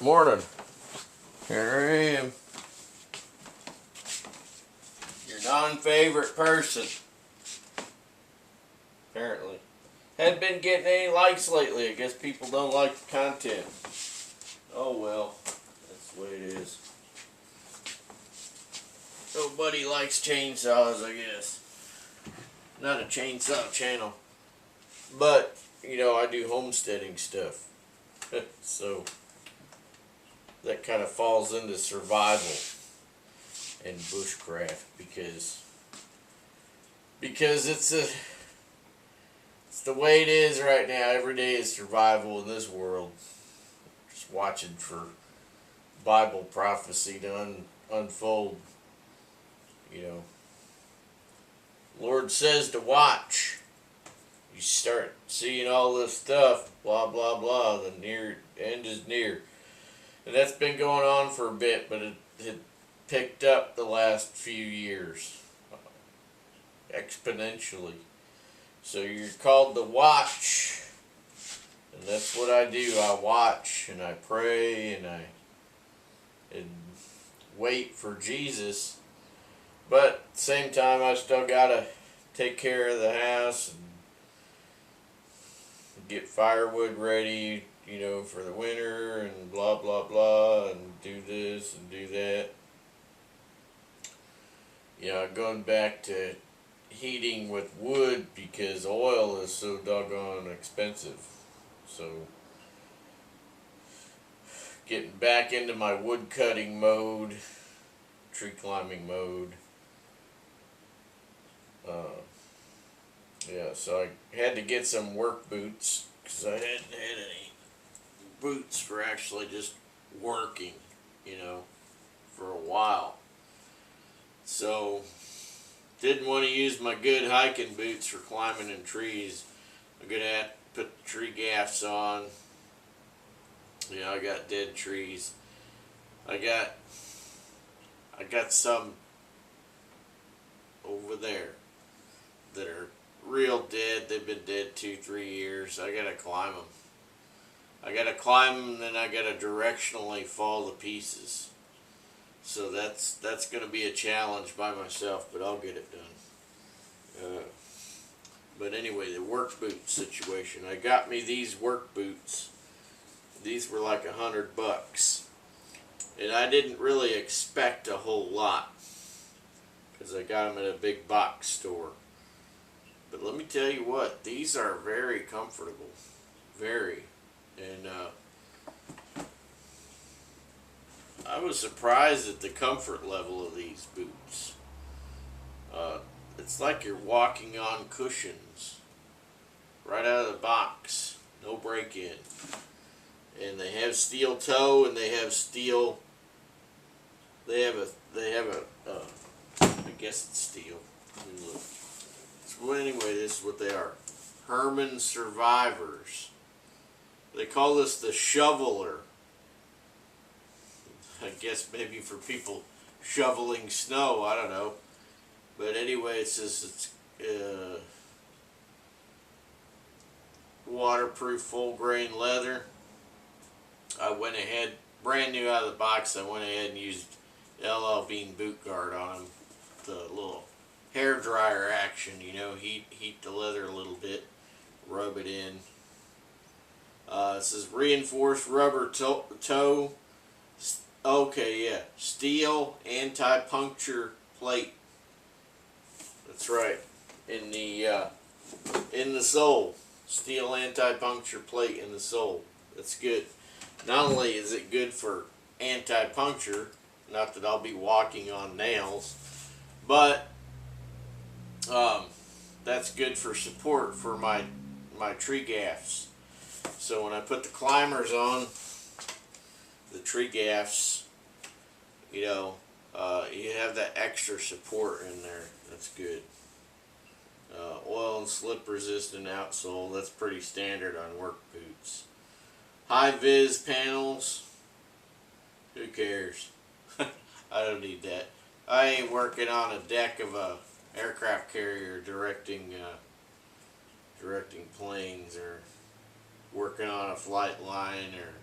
morning. Here I am. Your non-favorite person. Apparently. Hadn't been getting any likes lately. I guess people don't like the content. Oh well. That's the way it is. Nobody likes chainsaws, I guess. Not a chainsaw channel. But, you know, I do homesteading stuff. So that kind of falls into survival and bushcraft because it's the way it is right now. Every day is survival in this world. Just watching for Bible prophecy to unfold. You know, Lord says to watch. You start seeing all this stuff, blah blah blah. The near end is near, and that's been going on for a bit, but it picked up the last few years exponentially. So you're called to watch, and that's what I do. I watch and I pray and I wait for Jesus, but at the same time I still gotta take care of the house and get firewood ready, you know, for the winter and blah blah blah, and do this and do that. Yeah, going back to heating with wood because oil is so doggone expensive. So getting back into my wood cutting mode, tree climbing mode. Yeah, so I had to get some work boots because I hadn't had any boots for actually just working, you know, for a while. So didn't want to use my good hiking boots for climbing in trees. I'm gonna have to put the tree gaffs on. You know, I got dead trees. I got some over there that are real dead. They've been dead 2-3 years. I gotta climb them. I gotta climb them, and then I gotta directionally fall to pieces. So that's gonna be a challenge by myself, but I'll get it done. But anyway, the work boot situation. I got me these work boots. These were like $100, and I didn't really expect a whole lot because I got them at a big box store. But let me tell you what, these are very comfortable, very, and I was surprised at the comfort level of these boots. It's like you're walking on cushions, right out of the box, no break-in, and they have steel toe, and they have steel. They have a. I guess it's steel. Let me look. Well, anyway, this is what they are. Herman Survivors. They call this the shoveler. I guess maybe for people shoveling snow, I don't know. But anyway, it says it's waterproof full grain leather. I went ahead, brand new out of the box, I went ahead and used L.V.I. boot guard on them. The little hair dryer action, you know, heat the leather a little bit, rub it in. It says reinforced rubber toe. Okay, yeah, steel anti-puncture plate. That's right, in the sole, steel anti-puncture plate in the sole. That's good. Not only is it good for anti-puncture, not that I'll be walking on nails, but that's good for support for my tree gaffs. So when I put the climbers on, the tree gaffs, you know, you have that extra support in there. That's good. Oil and slip resistant outsole. That's pretty standard on work boots. High vis panels. Who cares? I don't need that. I ain't working on a deck of a aircraft carrier directing planes, or working on a flight line, or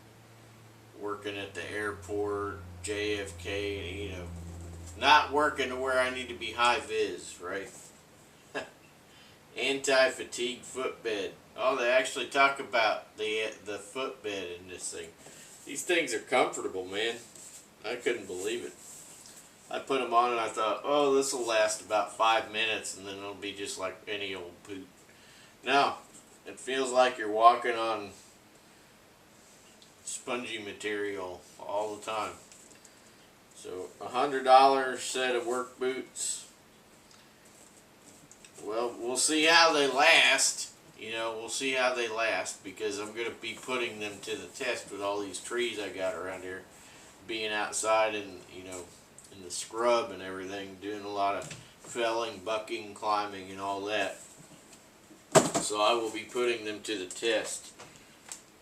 working at the airport, JFK, you know, not working to where I need to be high vis, right? Anti-fatigue footbed. Oh, they actually talk about the footbed in this thing. These things are comfortable, man. I couldn't believe it. I put them on and I thought, oh, this will last about 5 minutes and then it'll be just like any old poop. No, it feels like you're walking on spongy material all the time. So $100 set of work boots. Well, we'll see how they last. You know, we'll see how they last because I'm going to be putting them to the test with all these trees I got around here. Being outside and, you know, in the scrub and everything, doing a lot of felling, bucking, climbing and all that. So I will be putting them to the test.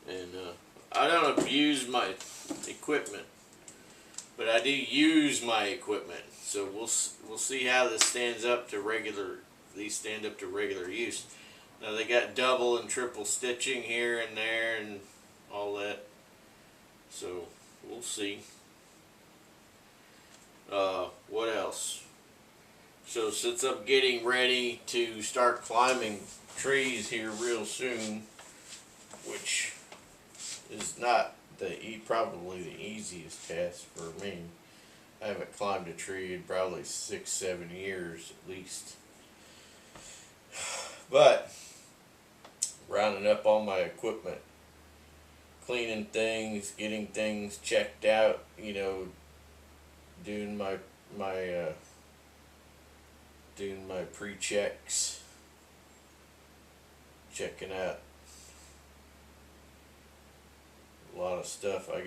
And I don't abuse my equipment, but I do use my equipment. So we'll see how this stands up to regular. These stand up to regular use. Now they got double and triple stitching here and there and all that. So we'll see. What else? So since I'm getting ready to start climbing trees here real soon, which is not probably the easiest task for me. I haven't climbed a tree in probably 6-7 years at least. But rounding up all my equipment, cleaning things, getting things checked out, you know, doing my pre-checks, checking out a lot of stuff. I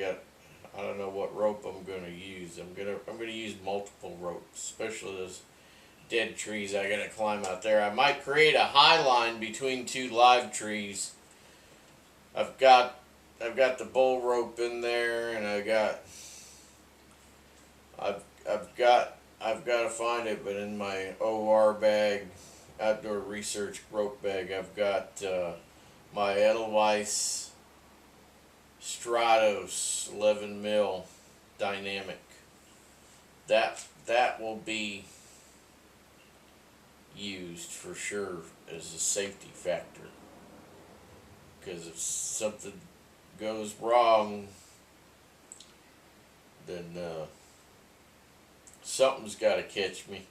don't know what rope I'm going to use. I'm going to use multiple ropes, especially those dead trees I got to climb out there. I might create a high line between two live trees. I've got the bull rope in there, and I've got to find it, but in my OR bag, outdoor research rope bag, I've got my L.V.I. Stratos 11 mil dynamic. That will be used for sure as a safety factor, because if something goes wrong, then something's got to catch me.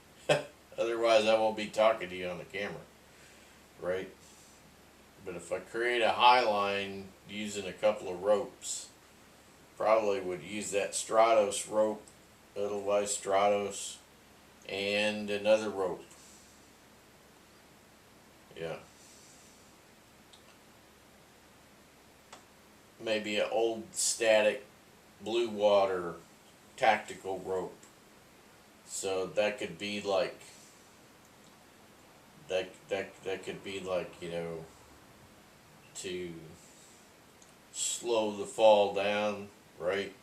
Otherwise I won't be talking to you on the camera, right? But if I create a high line using a couple of ropes, probably would use that Stratos rope, L.V.I. Stratos, and another rope. Yeah. Maybe an old static blue water tactical rope. So that could be like that could be like, you know, to slow the fall down, right?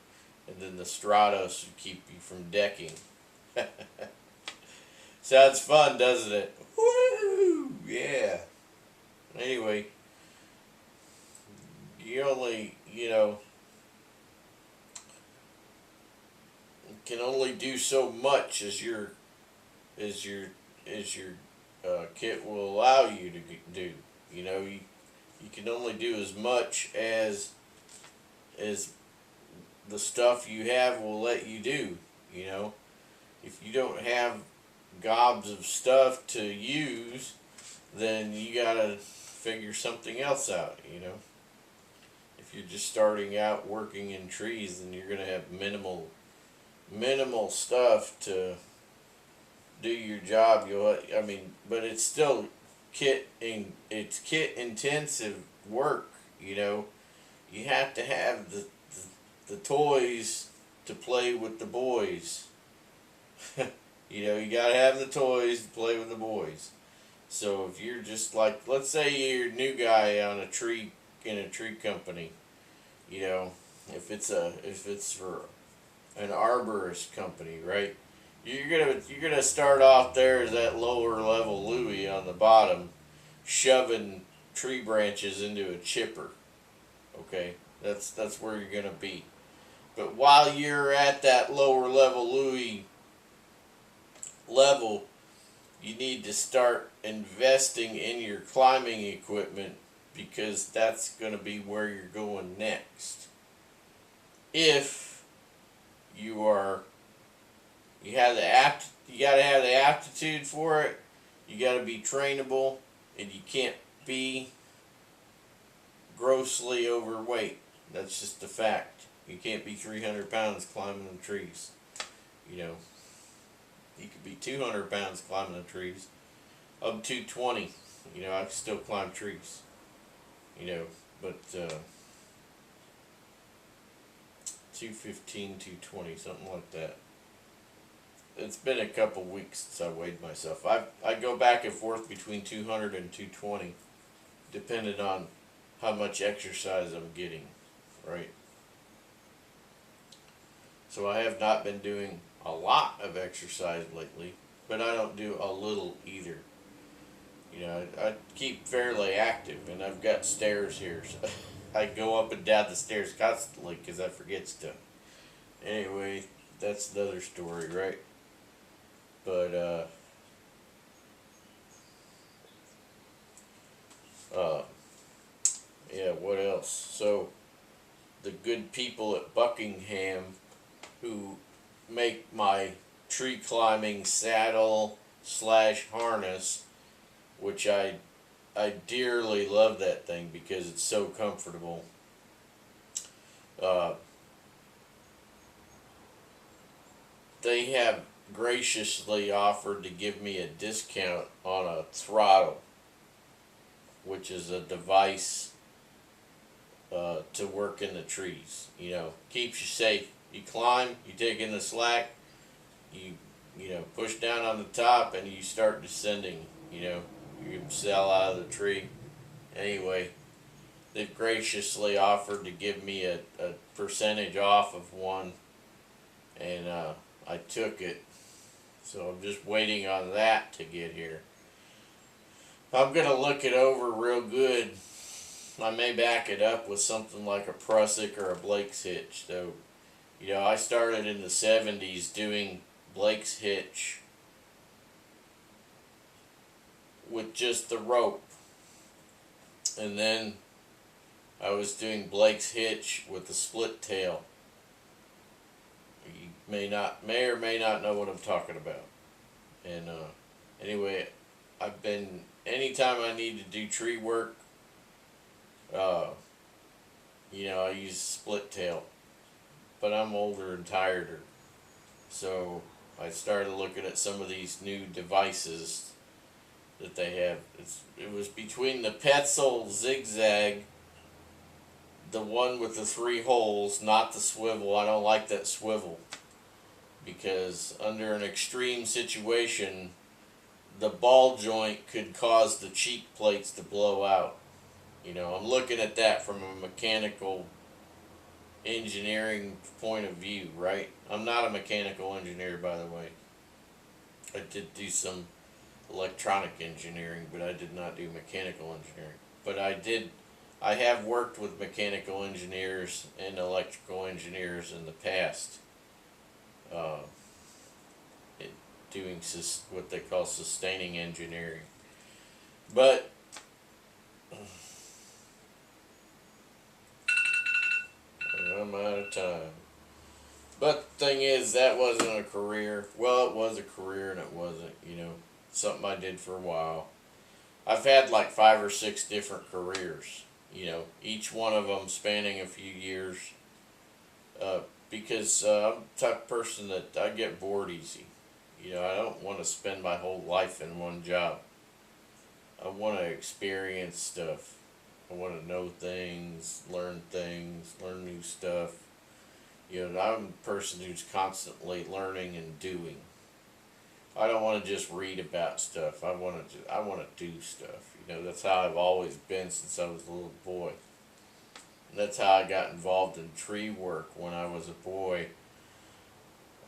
And then the Stratos would keep you from decking. Sounds fun, doesn't it? Woo! Yeah. Anyway, you only, you know, can only do so much as your kit will allow you to do. You know, you can only do as much as the stuff you have will let you do. You know, if you don't have gobs of stuff to use, then you gotta figure something else out. You know, if you're just starting out working in trees, then you're gonna have minimal stuff to do your job. But it's still kit intensive work. You know, you have to have the toys to play with the boys. You know, you gotta have the toys to play with the boys. So if you're just like, let's say you're a new guy on a tree in a tree company, you know, if it's for an arborist company, right? You're gonna start off there as that lower level Louie on the bottom, shoving tree branches into a chipper. Okay, that's where you're gonna be. But while you're at that lower level L.V.I level, you need to start investing in your climbing equipment, because that's going to be where you're going next. If you are, you got to have the aptitude for it. You got to be trainable, and you can't be grossly overweight. That's just a fact. You can't be 300 pounds climbing the trees. You know, you could be 200 pounds climbing the trees. I'm 220. You know, I can still climb trees. You know, but 215, 220, something like that. It's been a couple weeks since I weighed myself. I go back and forth between 200 and 220, depending on how much exercise I'm getting, right? So I have not been doing a lot of exercise lately, but I don't do a little either. You know, I keep fairly active, and I've got stairs here, so I go up and down the stairs constantly because I forget stuff. Anyway, that's another story, right? But, yeah, what else? So, the good people at Buckingham who make my tree climbing saddle / harness, which I dearly love that thing because it's so comfortable. They have graciously offered to give me a discount on a throttle, which is a device to work in the trees. You know, keeps you safe. You climb, you take in the slack, you know, push down on the top, and you start descending. You know, you can sail out of the tree. Anyway, they've graciously offered to give me a percentage off of one, and I took it. So I'm just waiting on that to get here. I'm going to look it over real good. I may back it up with something like a Prusik or a Blake's hitch. So, you know, I started in the 70s doing Blake's hitch with just the rope. And then I was doing Blake's hitch with the split tail. You may or may not know what I'm talking about. And anyway, anytime I need to do tree work, you know, I use split tail. But I'm older and tireder. So I started looking at some of these new devices that they have. It was between the Petzl zigzag, the one with the 3 holes, not the swivel. I don't like that swivel, because under an extreme situation, the ball joint could cause the cheek plates to blow out. You know, I'm looking at that from a mechanical engineering point of view, right? I'm not a mechanical engineer, by the way. I did do some electronic engineering, but I did not do mechanical engineering. But I have worked with mechanical engineers and electrical engineers in the past, doing what they call sustaining engineering. But I'm out of time. But the thing is, that wasn't a career. Well, it was a career and it wasn't, you know, something I did for a while. I've had like 5 or 6 different careers, you know, each one of them spanning a few years, because I'm the type of person that I get bored easy. You know, I don't want to spend my whole life in one job. I want to experience stuff. I want to know things, learn new stuff. You know, I'm a person who's constantly learning and doing. I don't want to just read about stuff. I want to do stuff. You know, that's how I've always been since I was a little boy. And that's how I got involved in tree work when I was a boy.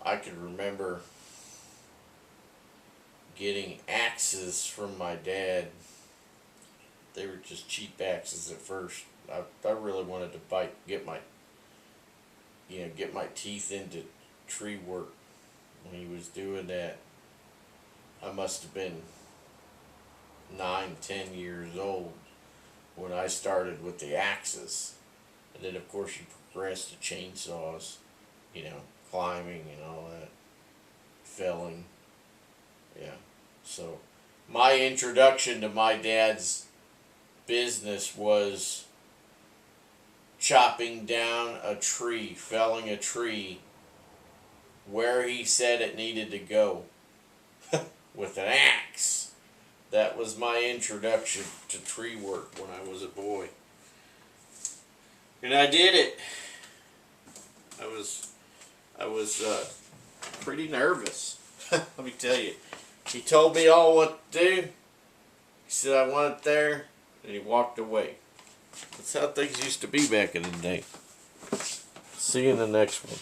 I can remember getting axes from my dad. They were just cheap axes at first. I really wanted to get my get my teeth into tree work. When he was doing that, I must have been 9, 10 years old when I started with the axes. And then of course you progress to chainsaws, climbing and all that, felling. Yeah. So my introduction to my dad's business was chopping down a tree, felling a tree where he said it needed to go with an axe. That was my introduction to tree work when I was a boy. And I did it. I was pretty nervous. Let me tell you. He told me all what to do. He said I want it there, and he walked away. That's how things used to be back in the day. See you in the next one.